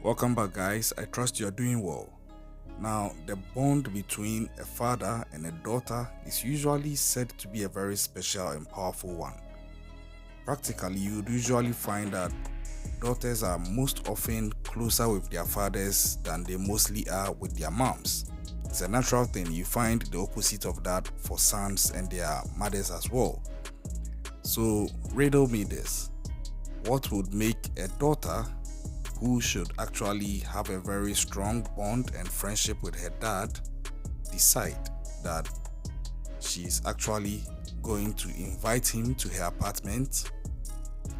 Welcome back, guys. I trust you are doing well. Now, the bond between a father and a daughter is usually said to be a very special and powerful one. Practically, you would usually find that daughters are most often closer with their fathers than they mostly are with their moms. It's a natural thing. You find the opposite of that for sons and their mothers as well. So, riddle me this. What would make a daughter who should actually have a very strong bond and friendship with her dad decide that she's actually going to invite him to her apartment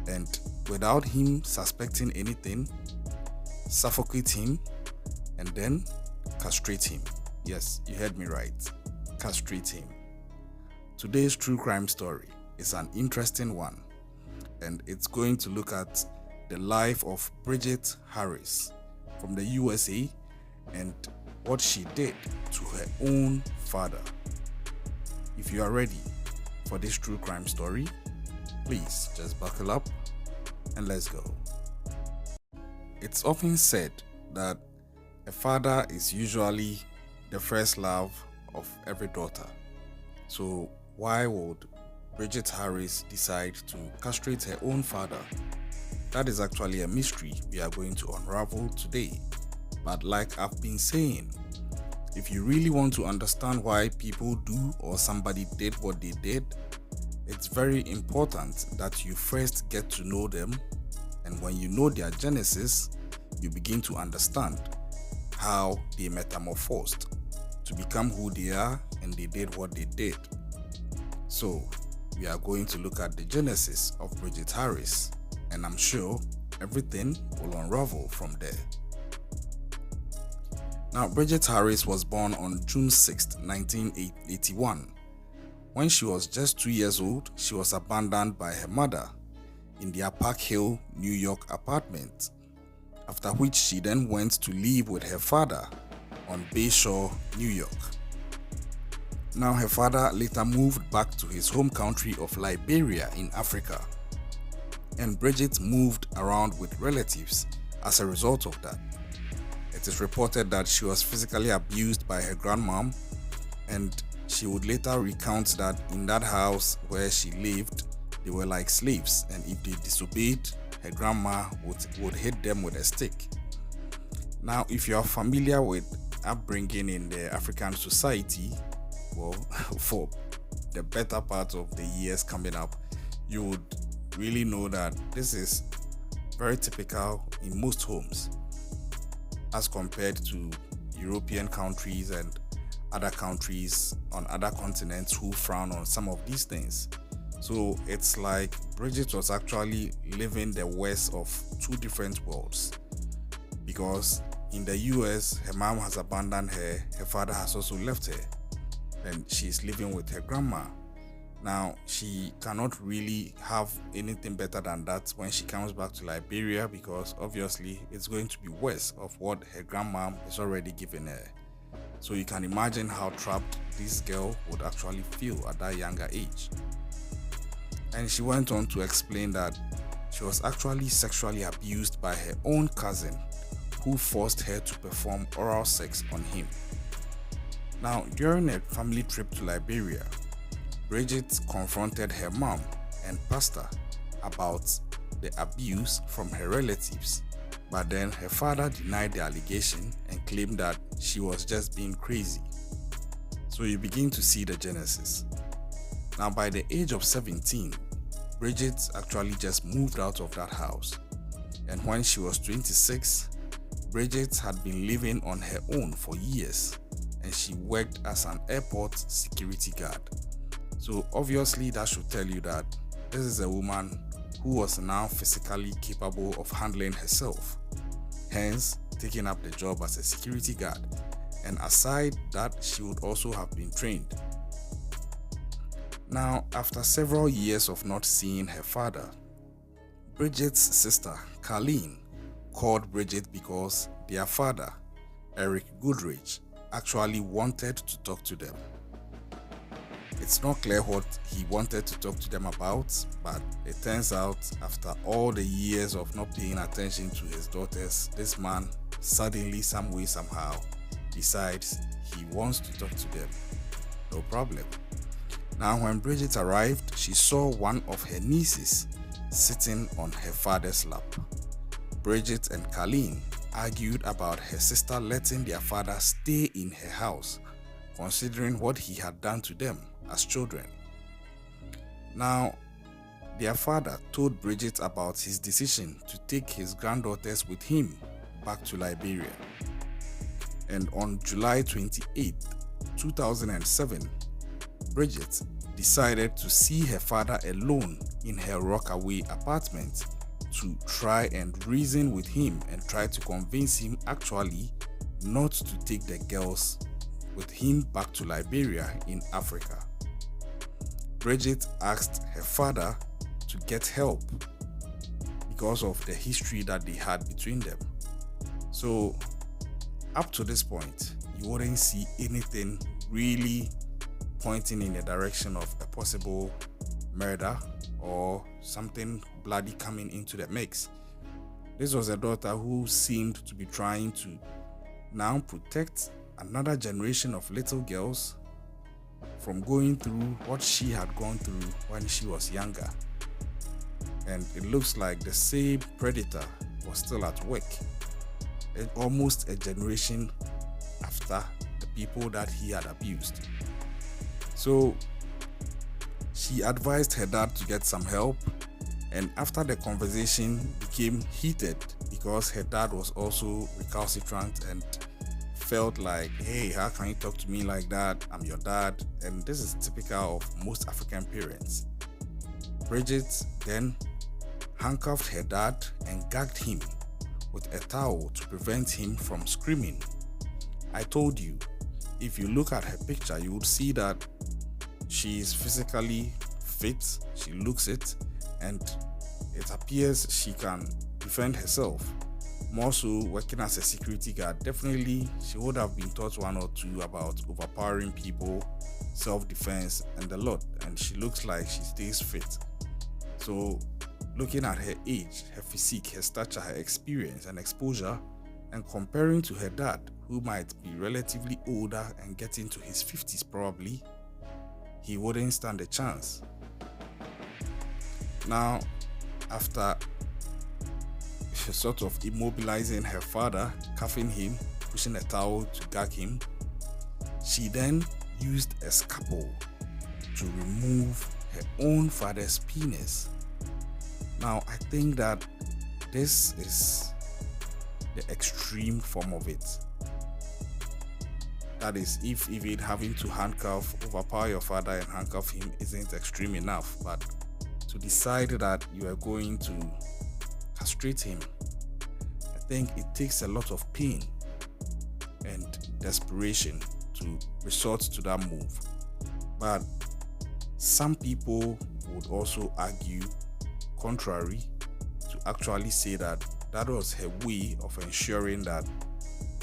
and, without him suspecting anything, suffocate him and then castrate him? Yes, you heard me right. Castrate him. Today's true crime story is an interesting one, and it's going to look at the life of Brigitte Harris from the USA and what she did to her own father. If you are ready for this true crime story, please just buckle up and let's go. It's often said that a father is usually the first love of every daughter. So why would Brigitte Harris decide to castrate her own father? That is actually a mystery we are going to unravel today. But like I've been saying, if you really want to understand why people do or somebody did what they did, it's very important that you first get to know them, and when you know their genesis, you begin to understand how they metamorphosed to become who they are and they did what they did. So, we are going to look at the genesis of Brigitte Harris, and I'm sure everything will unravel from there. Now, Brigitte Harris was born on June 6, 1981. When she was just 2 years old, she was abandoned by her mother in their Park Hill, New York apartment, after which she then went to live with her father on Bayshore, New York. Now, her father later moved back to his home country of Liberia in Africa, and Brigitte moved around with relatives as a result of that. It is reported that she was physically abused by her grandmom, and she would later recount that in that house where she lived, they were like slaves, and if they disobeyed, her grandma would hit them with a stick. Now, if you are familiar with upbringing in the African society, well, for the better part of the years coming up, you would really know that this is very typical in most homes as compared to European countries and other countries on other continents who frown on some of these things. So it's like Brigitte was actually living the worst of two different worlds, because in the US, her mom has abandoned her, her father has also left her, and she's living with her grandma. Now, she cannot really have anything better than that when she comes back to Liberia, because obviously it's going to be worse of what her grandma is already giving her. So you can imagine how trapped this girl would actually feel at that younger age. And she went on to explain that she was actually sexually abused by her own cousin, who forced her to perform oral sex on him. Now, during a family trip to Liberia, Brigitte confronted her mom and pastor about the abuse from her relatives, but then her father denied the allegation and claimed that she was just being crazy. So you begin to see the genesis. Now, by the age of 17, Brigitte actually just moved out of that house, and when she was 26, Brigitte had been living on her own for years, and she worked as an airport security guard. So obviously that should tell you that this is a woman who was now physically capable of handling herself, hence taking up the job as a security guard. And aside that, she would also have been trained. Now, after several years of not seeing her father, Brigitte's sister, Carleen, called Brigitte because their father, Eric Goodridge, actually wanted to talk to them. It's not clear what he wanted to talk to them about, but it turns out after all the years of not paying attention to his daughters, this man suddenly, some way, somehow, decides he wants to talk to them. No problem. Now, when Brigitte arrived, she saw one of her nieces sitting on her father's lap. Brigitte and Colleen argued about her sister letting their father stay in her house, considering what he had done to them as children. Now, their father told Brigitte about his decision to take his granddaughters with him back to Liberia. And on July 28, 2007, Brigitte decided to see her father alone in her Rockaway apartment to try and reason with him and try to convince him actually not to take the girls with him back to Liberia in Africa. Brigitte asked her father to get help because of the history that they had between them. So up to this point, you wouldn't see anything really pointing in the direction of a possible murder or something bloody coming into the mix. This was a daughter who seemed to be trying to now protect another generation of little girls from going through what she had gone through when she was younger. And it looks like the same predator was still at work, almost a generation after the people that he had abused. So she advised her dad to get some help, and after the conversation became heated because her dad was also recalcitrant and felt like, hey, how can you talk to me like that? I'm your dad. And this is typical of most African parents. Brigitte then handcuffed her dad and gagged him with a towel to prevent him from screaming. I told you, if you look at her picture, you would see that she is physically fit, she looks it, and it appears she can defend herself. More so, working as a security guard, definitely she would have been taught one or two about overpowering people, self-defense, and a lot, and she looks like she stays fit. So, looking at her age, her physique, her stature, her experience and exposure, and comparing to her dad, who might be relatively older and getting to his 50s probably, he wouldn't stand a chance. Now, after sort of immobilizing her father, cuffing him, pushing a towel to gag him, she then used a scalpel to remove her own father's penis. Now, I think that this is the extreme form of it. That is, if even having to overpower your father and handcuff him isn't extreme enough, but to decide that you are going to castrate him, I think it takes a lot of pain and desperation to resort to that move. But some people would also argue contrary to actually say that that was her way of ensuring that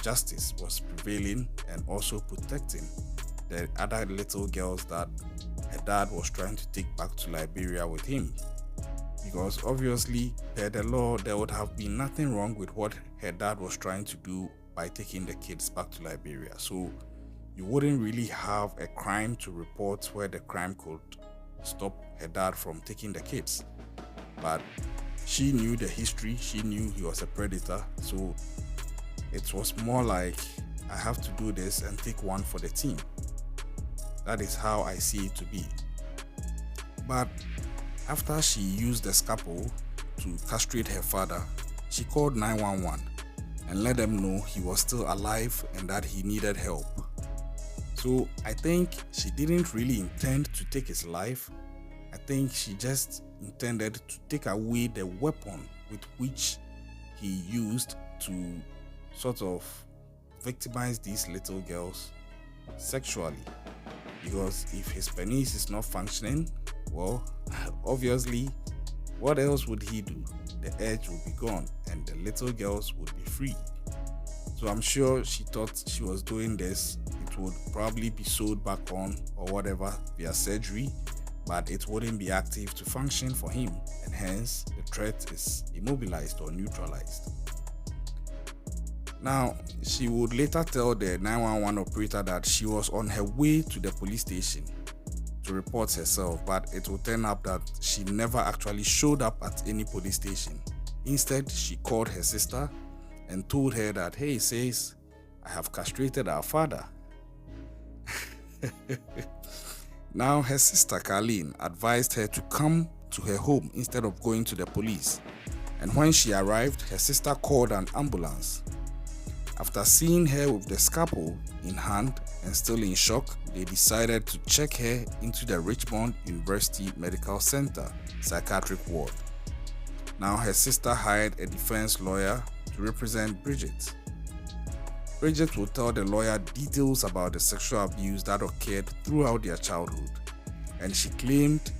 justice was prevailing and also protecting the other little girls that her dad was trying to take back to Liberia with him. Because obviously, per the law, there would have been nothing wrong with what her dad was trying to do by taking the kids back to Liberia. So you wouldn't really have a crime to report where the crime could stop her dad from taking the kids. But she knew the history, she knew he was a predator, so it was more like, I have to do this and take one for the team. That is how I see it to be. But after she used the scalpel to castrate her father, she called 911 and let them know he was still alive and that he needed help. So I think she didn't really intend to take his life. I think she just intended to take away the weapon with which he used to sort of victimize these little girls sexually. Because if his penis is not functioning, well, obviously, what else would he do? The edge would be gone and the little girls would be free. So I'm sure she thought she was doing this. It it would probably be sewed back on or whatever via surgery, but it wouldn't be active to function for him, and hence the threat is immobilized or neutralized. Now, she would later tell the 911 operator that she was on her way to the police station to report herself, but it would turn up that she never actually showed up at any police station. Instead, she called her sister and told her that, "Hey, sis, I have castrated our father." Now, her sister Carlene advised her to come to her home instead of going to the police. And when she arrived, her sister called an ambulance. After seeing her with the scalpel in hand and still in shock, they decided to check her into the Richmond University Medical Center psychiatric ward. Now, her sister hired a defense lawyer to represent Brigitte. Brigitte will tell the lawyer details about the sexual abuse that occurred throughout their childhood, and she claimed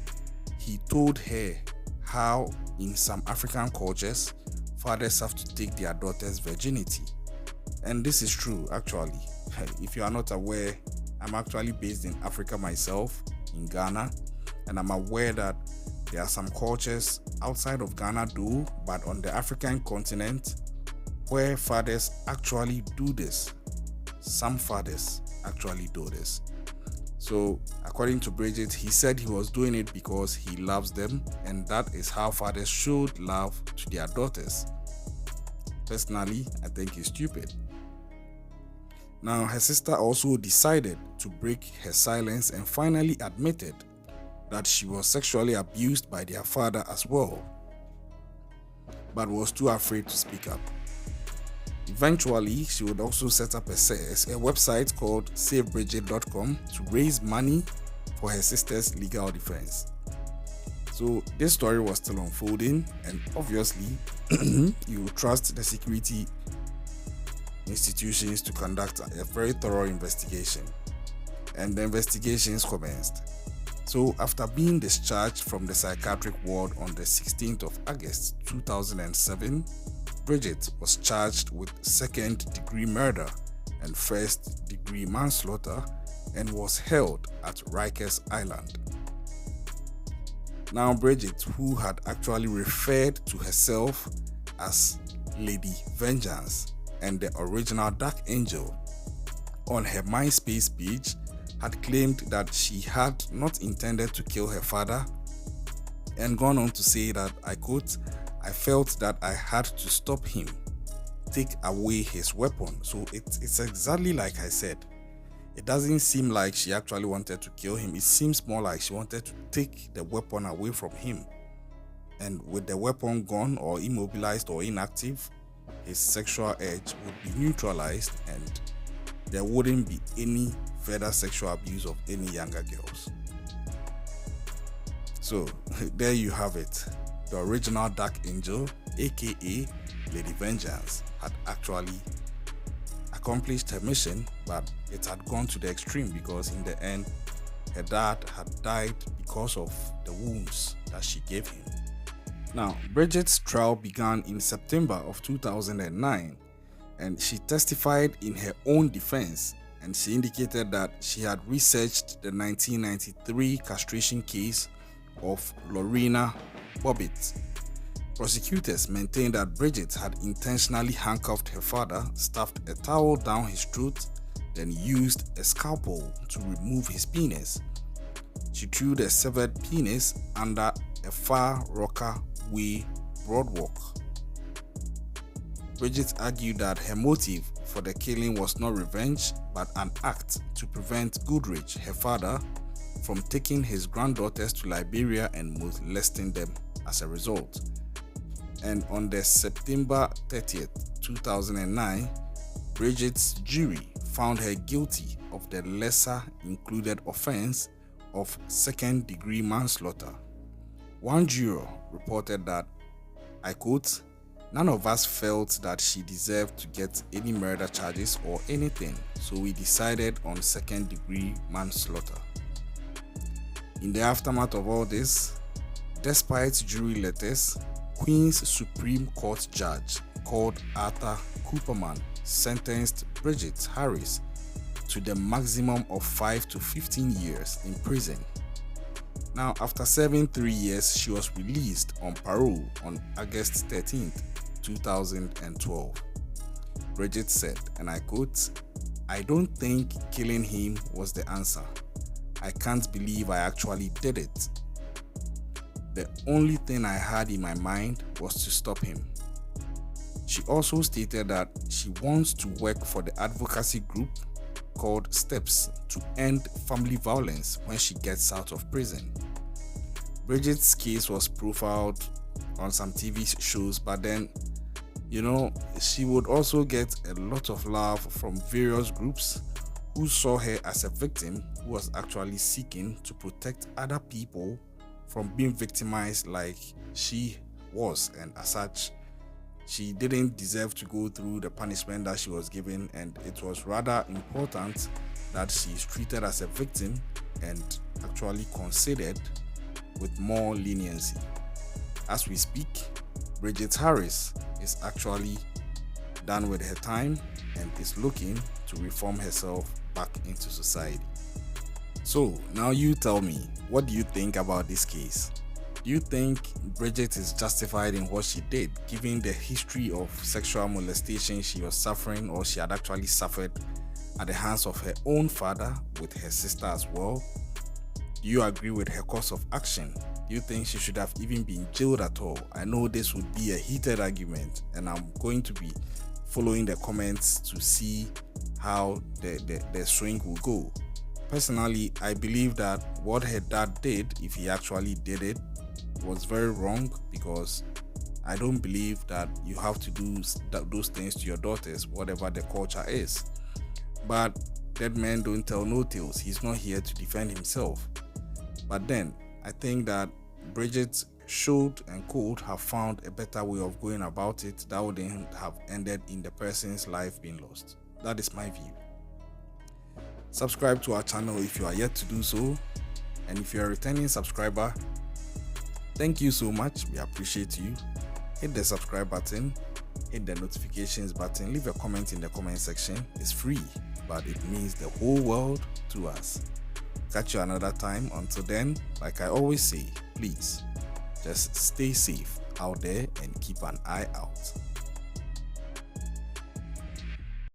he told her how in some African cultures, fathers have to take their daughter's virginity. And this is true, actually. If you are not aware, I'm actually based in Africa myself, in Ghana, and I'm aware that there are some cultures outside of Ghana too, but on the African continent, where fathers actually do this. Some fathers actually do this. So, according to Brigitte, he said he was doing it because he loves them, and that is how fathers showed love to their daughters. Personally, I think it's stupid. Now, her sister also decided to break her silence and finally admitted that she was sexually abused by their father as well, but was too afraid to speak up. Eventually, she would also set up a website called SaveBrigitte.com to raise money for her sister's legal defense. So this story was still unfolding, and obviously, you trust the security institutions to conduct a very thorough investigation. And the investigations commenced. So after being discharged from the psychiatric ward on the 16th of August 2007, Brigitte was charged with second-degree murder and first-degree manslaughter and was held at Rikers Island. Now, Brigitte, who had actually referred to herself as Lady Vengeance and the original Dark Angel on her MySpace page, had claimed that she had not intended to kill her father and gone on to say that, I quote, "I felt that I had to stop him, take away his weapon." So it's exactly like I said. It doesn't seem like she actually wanted to kill him. It seems more like she wanted to take the weapon away from him. And with the weapon gone or immobilized or inactive, his sexual urge would be neutralized and there wouldn't be any further sexual abuse of any younger girls. So there you have it. The original Dark Angel, aka Lady Vengeance, had actually accomplished her mission, but it had gone to the extreme because in the end, her dad had died because of the wounds that she gave him. Now, Brigitte's trial began in September of 2009, and she testified in her own defense, and she indicated that she had researched the 1993 castration case of Lorena Bobbitt. Prosecutors maintained that Brigitte had intentionally handcuffed her father, stuffed a towel down his throat, then used a scalpel to remove his penis. She threw the severed penis under a far Rockaway boardwalk. Brigitte argued that her motive for the killing was not revenge, but an act to prevent Goodridge, her father, from taking his granddaughters to Liberia and molesting them as a result. And on the September 30th, 2009, Brigitte's jury found her guilty of the lesser included offense of second-degree manslaughter. One juror reported that, I quote, "None of us felt that she deserved to get any murder charges or anything, so we decided on second-degree manslaughter." In the aftermath of all this, despite jury letters, Queen's Supreme Court judge called Arthur Cooperman sentenced Brigitte Harris to the maximum of 5 to 15 years in prison. Now, after serving 3 years, she was released on parole on August 13th, 2012. Brigitte said, and I quote, "I don't think killing him was the answer. I can't believe I actually did it. The only thing I had in my mind was to stop him." She also stated that she wants to work for the advocacy group called Steps to end family violence when she gets out of prison. Brigitte's case was profiled on some TV shows, but then, she would also get a lot of love from various groups who saw her as a victim who was actually seeking to protect other people from being victimized like she was, and as such, she didn't deserve to go through the punishment that she was given, and it was rather important that she is treated as a victim and actually considered with more leniency. As we speak, Brigitte Harris is actually done with her time and is looking to reform herself back into society. So now you tell me, what do you think about this case? Do you think Brigitte is justified in what she did, given the history of sexual molestation she was suffering, or she had actually suffered at the hands of her own father with her sister as well? Do you agree with her course of action? Do you think she should have even been jailed at all? I know this would be a heated argument, and I'm going to be following the comments to see how the swing will go. Personally, I believe that what her dad did, if he actually did it, was very wrong, because I don't believe that you have to do those things to your daughters, whatever the culture is. But dead men don't tell no tales. He's not here to defend himself. But then I think that Brigitte should and could have found a better way of going about it that wouldn't have ended in the person's life being lost. That is my view. Subscribe to our channel if you are yet to do so, and if you're a returning subscriber, thank you so much. We appreciate you. Hit the subscribe button, hit the notifications button, leave a comment in the comment section. It's free, but it means the whole world to us. Catch you another time. Until then, like I always say, please just stay safe out there and keep an eye out.